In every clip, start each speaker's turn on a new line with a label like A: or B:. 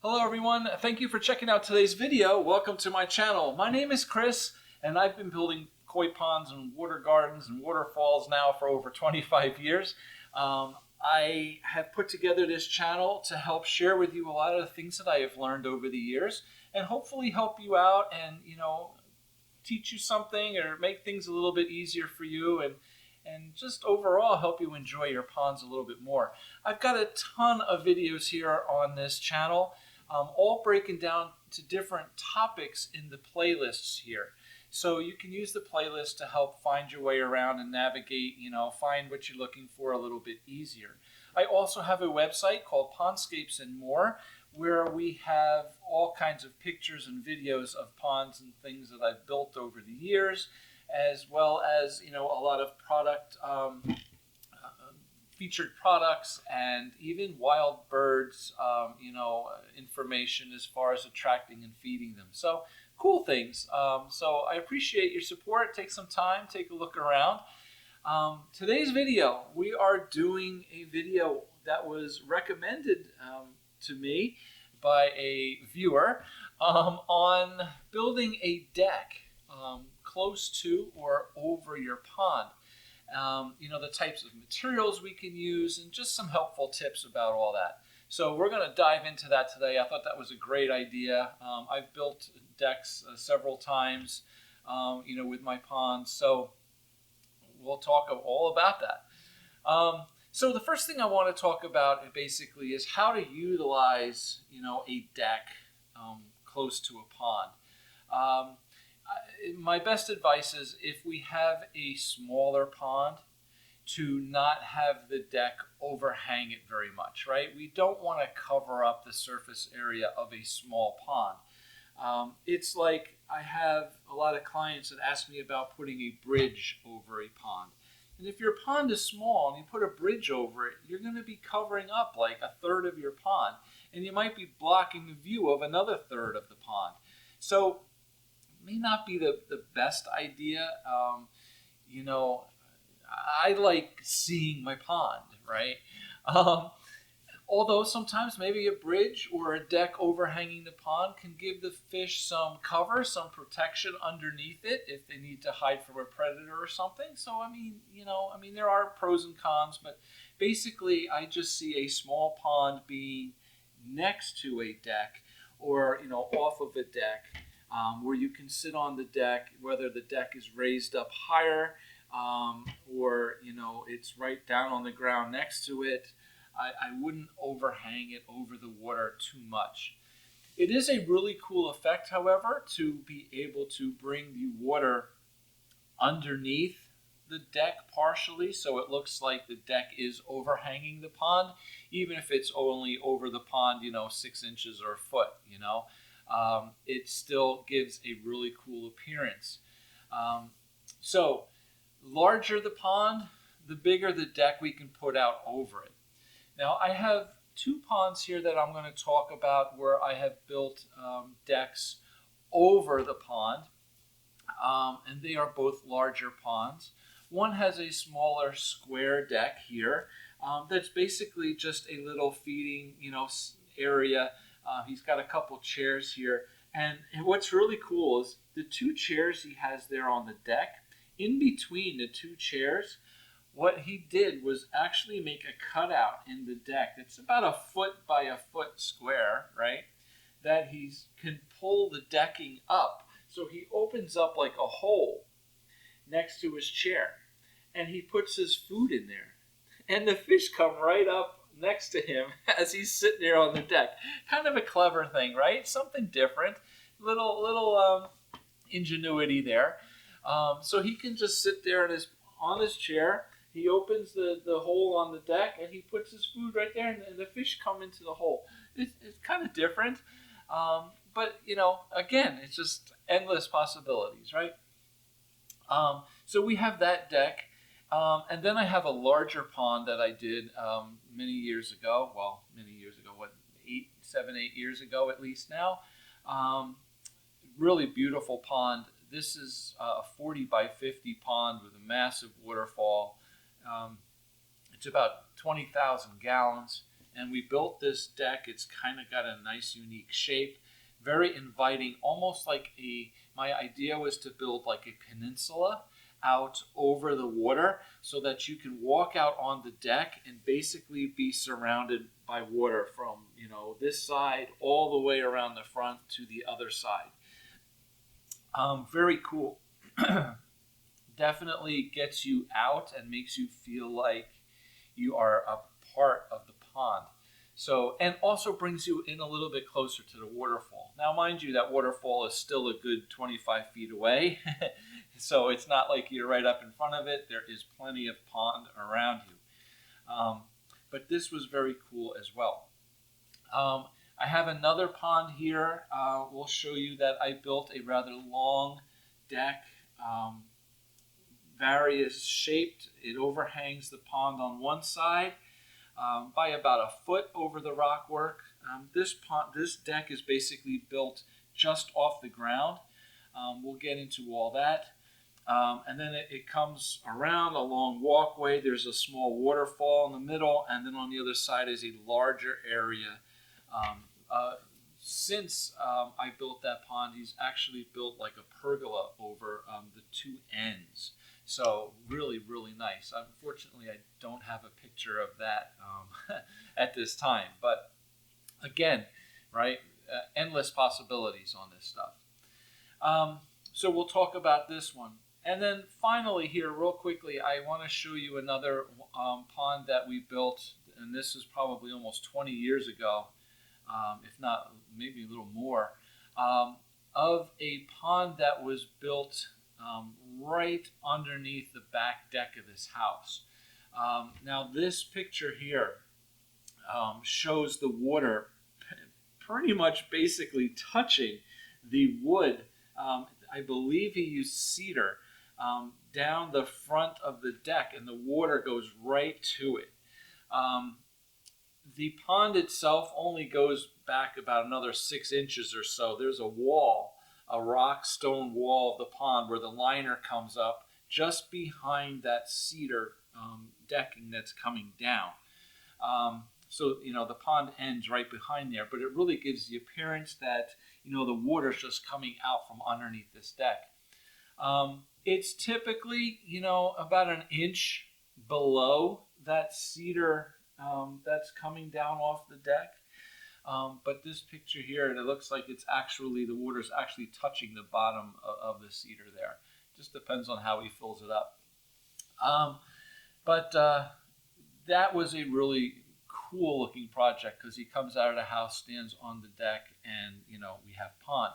A: Hello everyone, thank you for checking out today's video. Welcome to my channel. My name is Chris and I've been building koi ponds and water gardens and waterfalls now for over 25 years. I have put together this channel to help share with you a lot of the things that I have learned over the years and hopefully help you out and teach you something or make things a little bit easier for you and just overall help you enjoy your ponds a little bit more. I've got a ton of videos here on this channel, all breaking down to different topics in the playlists here. So you can use the playlist to help find your way around and navigate, find what you're looking for a little bit easier. I also have a website called Pondscapes and More, where we have all kinds of pictures and videos of ponds and things that I've built over the years, as well as a lot of featured products and even wild birds, information as far as attracting and feeding them. So cool things. So I appreciate your support. Take some time, take a look around. Today's video, we are doing a video that was recommended to me by a viewer on building a deck close to or over your pond. The types of materials we can use and just some helpful tips about all that. So we're going to dive into that today. I thought that was a great idea. I've built decks several times, with my ponds. So we'll talk all about that. So the first thing I want to talk about basically is how to utilize, a deck close to a pond. My best advice is if we have a smaller pond, to not have the deck overhang it very much, right? We don't want to cover up the surface area of a small pond. It's like I have a lot of clients that ask me about putting a bridge over a pond. And if your pond is small and you put a bridge over it, you're going to be covering up like a third of your pond. And you might be blocking the view of another third of the pond. So it may not be the best idea. I like seeing my pond, right? Although sometimes maybe a bridge or a deck overhanging the pond can give the fish some cover, some protection underneath it if they need to hide from a predator or something. So, there are pros and cons, but basically I just see a small pond being next to a deck or, off of a deck where you can sit on the deck, whether the deck is raised up higher or it's right down on the ground next to it. I wouldn't overhang it over the water too much. It is a really cool effect, however, to be able to bring the water underneath the deck partially, so it looks like the deck is overhanging the pond, even if it's only over the pond 6 inches or a foot. It still gives a really cool appearance. So larger the pond, the bigger the deck we can put out over it. Now I have 2 ponds here that I'm going to talk about where I have built decks over the pond, and they are both larger ponds. One has a smaller square deck here that's basically just a little feeding area. He's got a couple chairs here, and what's really cool is the 2 chairs he has there on the deck. In between the 2 chairs, what he did was actually make a cutout in the deck. It's about a foot by a foot square, right? That he can pull the decking up. So he opens up like a hole next to his chair, and he puts his food in there. And the fish come right up next to him as he's sitting there on the deck. Kind of a clever thing, right? Something different. Little ingenuity there. So he can just sit there on his chair. He opens the hole on the deck and he puts his food right there, and the fish come into the hole. It's kind of different, but again, it's just endless possibilities, right? So we have that deck, and then I have a larger pond that I did many years ago. Well, many years ago, 8 years ago at least now. Really beautiful pond. This is a 40 by 50 pond with a massive waterfall. It's about 20,000 gallons. And we built this deck. It's kind of got a nice unique shape, very inviting, almost like my idea was to build like a peninsula out over the water so that you can walk out on the deck and basically be surrounded by water from, this side all the way around the front to the other side. Very cool. Definitely gets you out and makes you feel like you are a part of the pond. So, and also brings you in a little bit closer to the waterfall. Now, mind you, that waterfall is still a good 25 feet away. So it's not like you're right up in front of it. There is plenty of pond around you. But this was very cool as well. I have another pond here. We'll show you that I built a rather long deck, various shaped. It overhangs the pond on one side by about a foot over the rock work. This deck is basically built just off the ground. We'll get into all that. And then it comes around a long walkway. There's a small waterfall in the middle, and then on the other side is a larger area. Since I built that pond, he's actually built like a pergola over the two ends. So really, really nice. Unfortunately, I don't have a picture of that at this time. But again, right, endless possibilities on this stuff. So we'll talk about this one. And then finally here, real quickly, I want to show you another pond that we built. And this is probably almost 20 years ago, if not maybe a little more, of a pond that was built right underneath the back deck of this house. Now this picture here shows the water pretty much basically touching the wood. I believe he used cedar down the front of the deck, and the water goes right to it. The pond itself only goes back about another 6 inches or so. There's a wall, a rock stone wall of the pond where the liner comes up just behind that cedar decking that's coming down. So, the pond ends right behind there, but it really gives the appearance that, the water's just coming out from underneath this deck. It's typically, about an inch below that cedar that's coming down off the deck. But this picture here, it looks like the water's actually touching the bottom of the cedar there. Just depends on how he fills it up. But that was a really cool looking project because he comes out of the house, stands on the deck, and we have pond.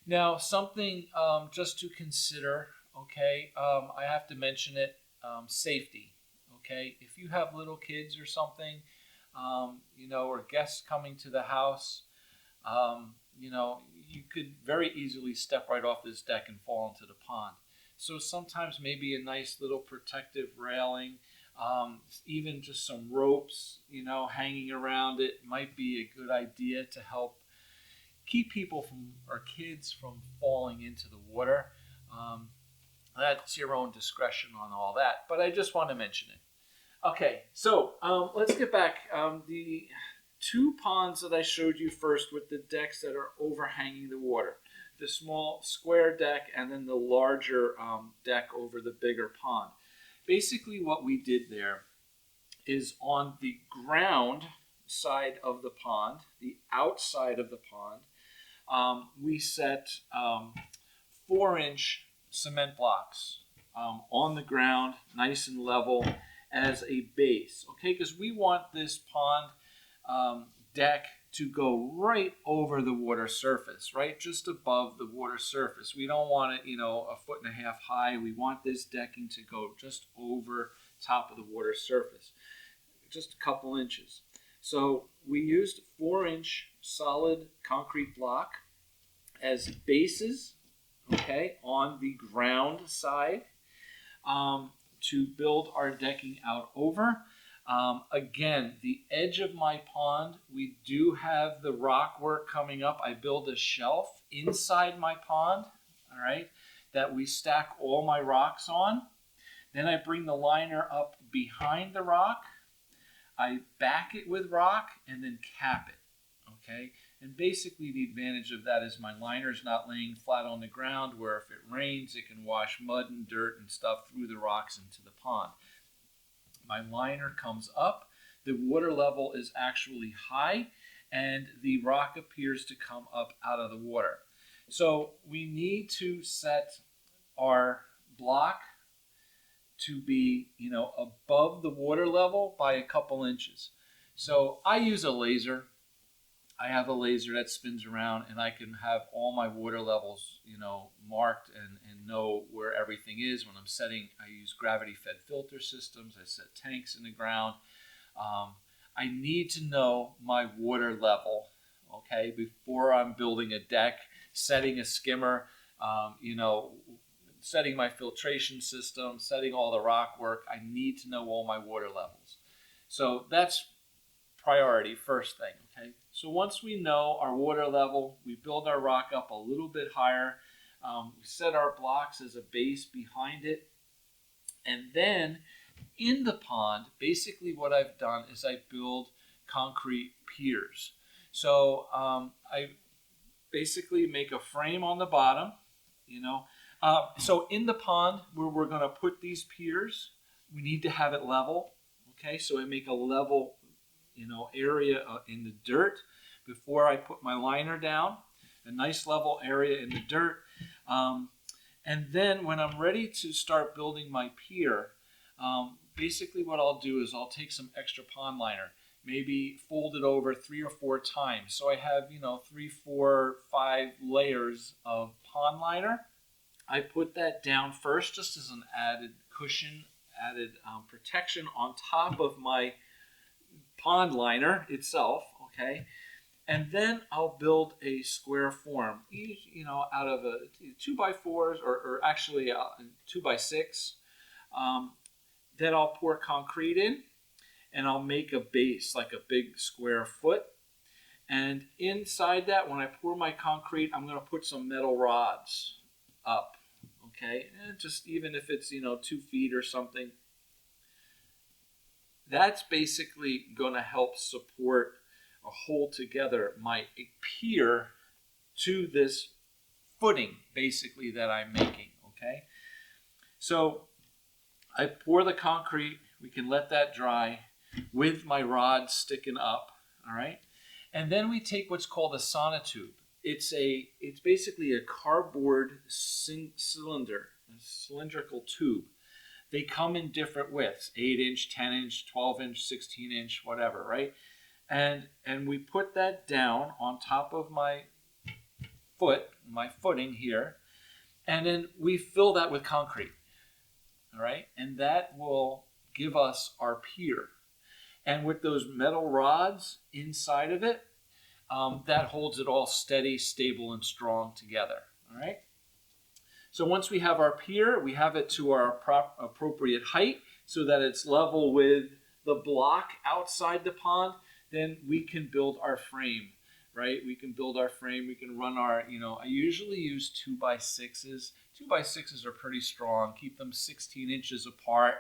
A: Now something just to consider, okay, I have to mention it, safety. Okay, if you have little kids or something, or guests coming to the house, you could very easily step right off this deck and fall into the pond. So sometimes maybe a nice little protective railing, even just some ropes, hanging around it might be a good idea to help keep people or kids from falling into the water. That's your own discretion on all that, but I just want to mention it. Okay, so let's get back. The two ponds that I showed you first with the decks that are overhanging the water, the small square deck and then the larger deck over the bigger pond. Basically what we did there is on the ground side of the pond, the outside of the pond, we set 4-inch cement blocks on the ground, nice and level, as a base, okay? Because we want this pond deck to go right over the water surface, right? Just above the water surface. We don't want it, 1.5 feet high. We want this decking to go just over top of the water surface, just a couple inches. So we used 4-inch solid concrete block as bases, okay, on the ground side. To build our decking out over. Again, the edge of my pond, we do have the rock work coming up. I build a shelf inside my pond, all right, that we stack all my rocks on. Then I bring the liner up behind the rock. I back it with rock and then cap it. Okay, and basically the advantage of that is my liner's not laying flat on the ground where if it rains it can wash mud and dirt and stuff through the rocks into the pond. My liner comes up, the water level is actually high, and the rock appears to come up out of the water. So we need to set our block to be, above the water level by a couple inches. So I use a laser. I have a laser that spins around, and I can have all my water levels, marked and know where everything is. When I'm setting, I use gravity-fed filter systems. I set tanks in the ground. I need to know my water level, okay, before I'm building a deck, setting a skimmer, setting my filtration system, setting all the rock work. I need to know all my water levels. So that's priority, first thing, okay? So once we know our water level, we build our rock up a little bit higher. We set our blocks as a base behind it. And then in the pond, basically what I've done is I build concrete piers. So I basically make a frame on the bottom, so in the pond where we're going to put these piers, we need to have it level. Okay, so I make a level, area in the dirt before I put my liner down, a nice level area in the dirt. And then when I'm ready to start building my pier, basically what I'll do is I'll take some extra pond liner, maybe fold it over 3 or 4 times. So I have, 3, 4, 5 layers of pond liner. I put that down first just as an added cushion, added protection on top of my pond liner itself, okay? And then I'll build a square form, out of a 2x4s or actually 2x6. Then I'll pour concrete in, and I'll make a base, like a big square foot. And inside that, when I pour my concrete, I'm going to put some metal rods up, okay? And just even if it's, 2 feet or something. That's basically going to help support or hold together my pier to this footing, basically, that I'm making, okay? So I pour the concrete. We can let that dry with my rod sticking up, all right? And then we take what's called a sonotube. It's basically a cardboard cylinder, a cylindrical tube. They come in different widths, 8-inch, 10-inch, 12-inch, 16-inch, whatever, right? And we put that down on top of my footing here, and then we fill that with concrete, all right? And that will give us our pier. And with those metal rods inside of it, that holds it all steady, stable, and strong together, all right? So once we have our pier, we have it to our appropriate height so that it's level with the block outside the pond, then we can build our frame, right? We can build our frame, we can run our, I usually use 2x6s. 2x6s are pretty strong, keep them 16 inches apart,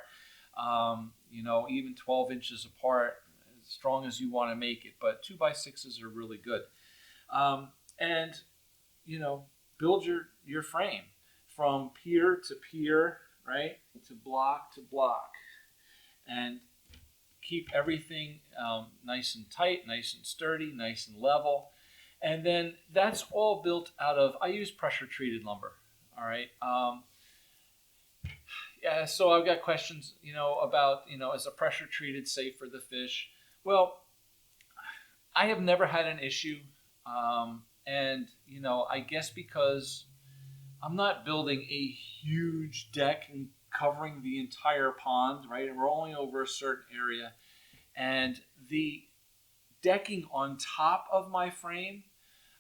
A: even 12 inches apart, as strong as you want to make it, but 2x6s are really good. And, build your frame from pier to pier, right, to block, and keep everything nice and tight, nice and sturdy, nice and level. And then that's all built out of, I use pressure treated lumber, all right? Yeah, so I've got questions, about, is a pressure treated safe for the fish? Well, I have never had an issue. And, I guess because I'm not building a huge deck and covering the entire pond, right? And we're only over a certain area. And the decking on top of my frame,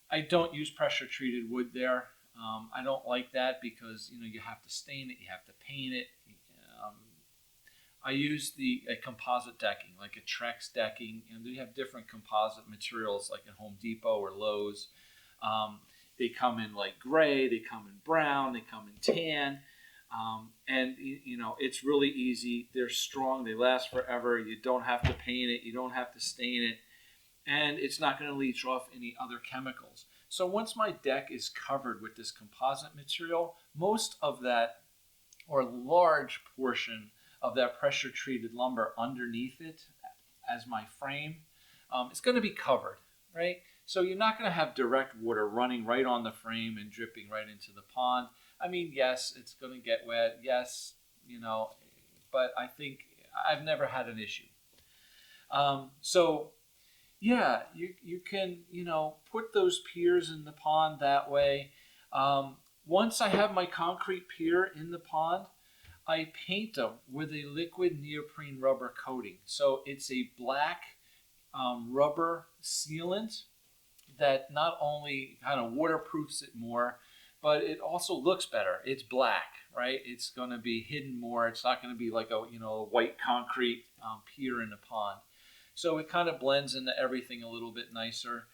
A: I don't use pressure treated wood there. I don't like that because, you have to stain it, you have to paint it. I use a composite decking, like a Trex decking, and they have different composite materials like at Home Depot or Lowe's. They come in like gray, they come in brown, they come in tan. And you know, it's really easy. They're strong. They last forever. You don't have to paint it. You don't have to stain it, and it's not going to leach off any other chemicals. So once my deck is covered with this composite material, most of that, or a large portion of that pressure treated lumber underneath it as my frame, is going to be covered, right? So you're not going to have direct water running right on the frame and dripping right into the pond. I mean, yes, it's going to get wet. Yes, you know, but I think I've never had an issue. So yeah, you can, you know, put those piers in the pond that way. Once I have my concrete pier in the pond, I paint them with a liquid neoprene rubber coating. So it's a black rubber sealant that not only kind of waterproofs it more, but it also looks better. It's black, right? It's going to be hidden more. It's not going to be like a, you know, a white concrete pier in a pond. So it kind of blends into everything a little bit nicer.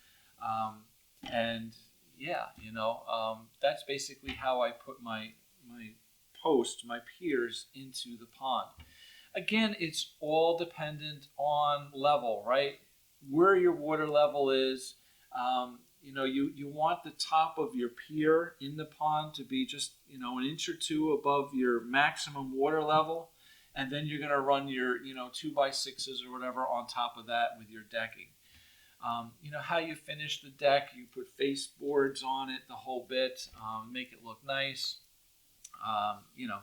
A: And yeah, you know, that's basically how I put my piers into the pond. Again, it's all dependent on level, right? Where your water level is. You know, you want the top of your pier in the pond to be just, you know, an inch or two above your maximum water level. And then you're going to run your, you know, 2x6s or whatever on top of that with your decking. You know, how you finish the deck, you put face boards on it, the whole bit, make it look nice. You know,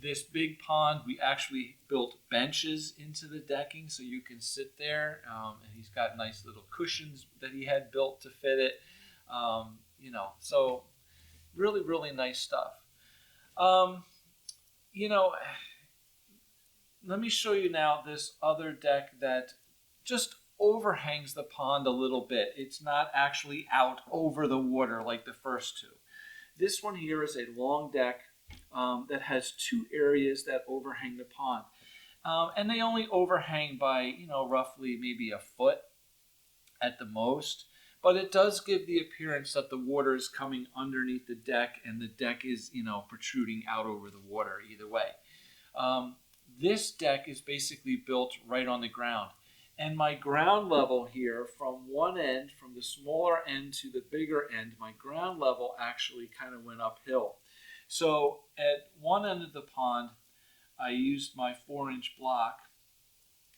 A: this big pond, we actually built benches into the decking so you can sit there. And he's got nice little cushions that he had built to fit it. You know, so really, really nice stuff. You know, let me show you now this other deck that just overhangs the pond a little bit. It's not actually out over the water like the first two. This one here is a long deck that has two areas that overhang the pond. And they only overhang by, you know, roughly maybe a foot at the most. But it does give the appearance that the water is coming underneath the deck and the deck is, you know, protruding out over the water either way. This deck is basically built right on the ground. And my ground level here, from one end, from the smaller end to the bigger end, my ground level actually kind of went uphill. So at one end of the pond, I used my 4-inch block,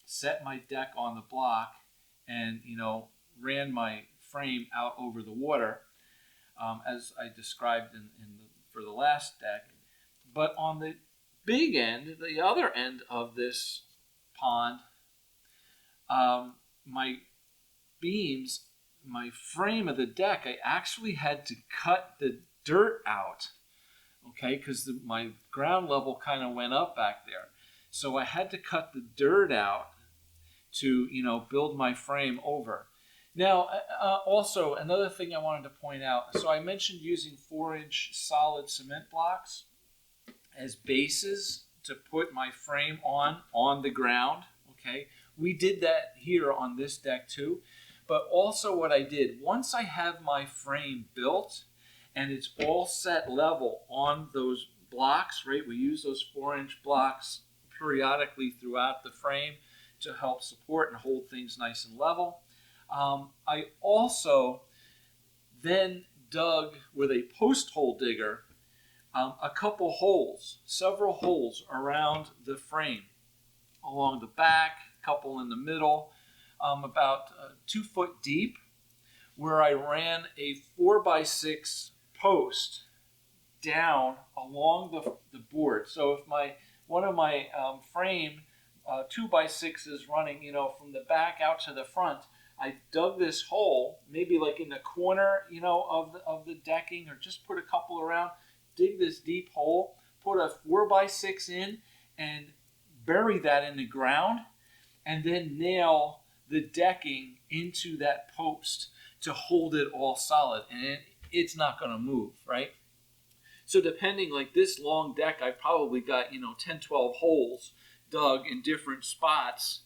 A: set my deck on the block, and, you know, ran my frame out over the water, as I described for the last deck. But on the big end, the other end of this pond, my beams, my frame of the deck, I actually had to cut the dirt out, okay, because my ground level kind of went up back there. So I had to cut the dirt out to, you know, build my frame over. Now, also, another thing I wanted to point out. So I mentioned using 4-inch solid cement blocks as bases to put my frame on the ground, okay? We did that here on this deck too. But also what I did, once I have my frame built and it's all set level on those blocks, right? We use those 4-inch blocks periodically throughout the frame to help support and hold things nice and level. I also then dug with a post hole digger a couple holes, several holes around the frame, along the back, a couple in the middle, about 2 foot deep, where I ran a 4x6 post down along the board. So if one of my frame 2x6 is running, you know, from the back out to the front, I dug this hole, maybe like in the corner, you know, of the decking, or just put a couple around, dig this deep hole, put a 4x6 in, and bury that in the ground, and then nail the decking into that post to hold it all solid, and it's not going to move, right? So depending, like this long deck, I probably got, you know, 10, 12 holes dug in different spots,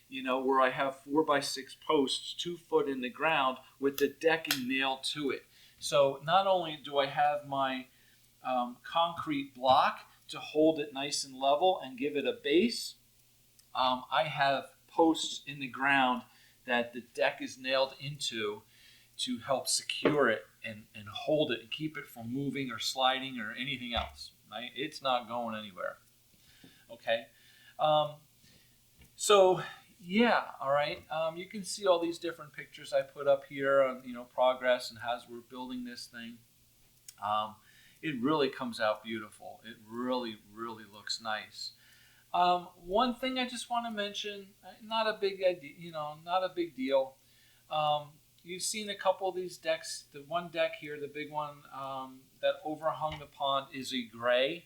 A: you know, where I have 4x6 posts, 2 foot in the ground with the decking nailed to it. So not only do I have my concrete block to hold it nice and level and give it a base. I have posts in the ground that the deck is nailed into to help secure it and hold it and keep it from moving or sliding or anything else. Right? It's not going anywhere. Okay. So yeah, all right. You can see all these different pictures I put up here on progress and as we're building this thing. It really comes out beautiful. It really, really looks nice. One thing I just want to mention, not a big idea, not a big deal. You've seen a couple of these decks. The one deck here, the big one that overhung the pond, is a gray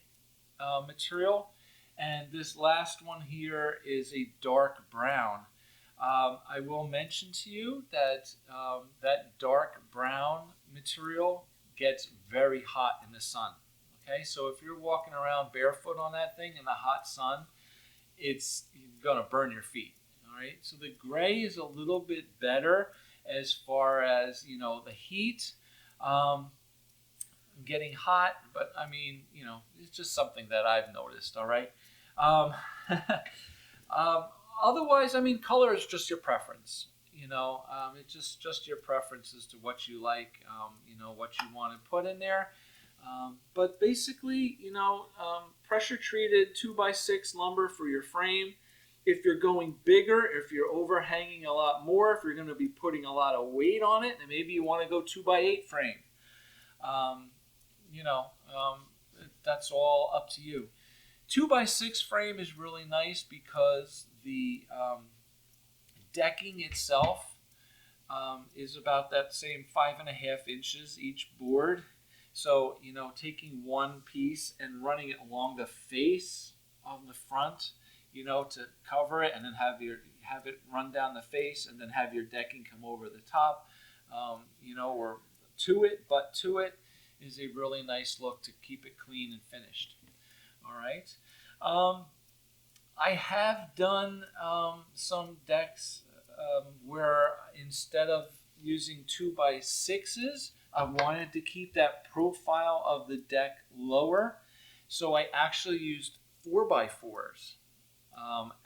A: material, and this last one here is a dark brown. I will mention to you that that dark brown material gets very hot in the sun. Okay, so if you're walking around barefoot on that thing in the hot sun, it's going to burn your feet. All right, so the gray is a little bit better as far as the heat getting hot, but I mean it's just something that I've noticed. All right. Otherwise, I mean, color is just your preference. It's just your preference as to what you like. What you want to put in there. But basically, pressure treated 2x6 lumber for your frame. If you're going bigger, if you're overhanging a lot more, if you're going to be putting a lot of weight on it, then maybe you want to go 2x8 frame. That's all up to you. 2x6 frame is really nice because the decking itself is about that same 5.5 inches each board. So, taking one piece and running it along the face on the front, to cover it, and then have it run down the face, and then have your decking come over the top, or to it is a really nice look to keep it clean and finished. All right. I have done some decks where instead of using 2x6s, I wanted to keep that profile of the deck lower, so I actually used 4x4s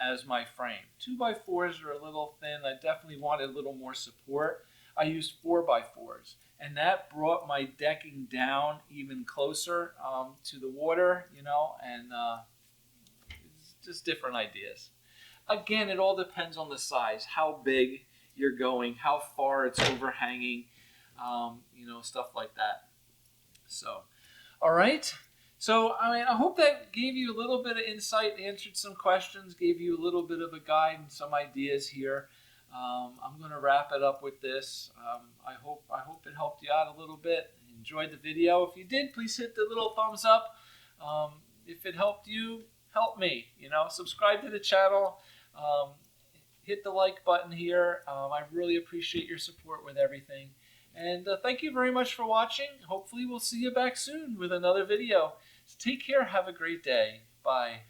A: as my frame. 2x4s are a little thin. I definitely wanted a little more support. I used 4x4s, and that brought my decking down even closer to the water, and it's just different ideas. Again, it all depends on the size, how big you're going, how far it's overhanging, stuff like that. So, all right. So, I hope that gave you a little bit of insight, answered some questions, gave you a little bit of a guide and some ideas here. I'm going to wrap it up with this. I hope it helped you out a little bit. Enjoyed the video. If you did, please hit the little thumbs up. If it helped you, help me. Subscribe to the channel. Hit the like button here. I really appreciate your support with everything. And thank you very much for watching. Hopefully we'll see you back soon with another video. So take care. Have a great day. Bye.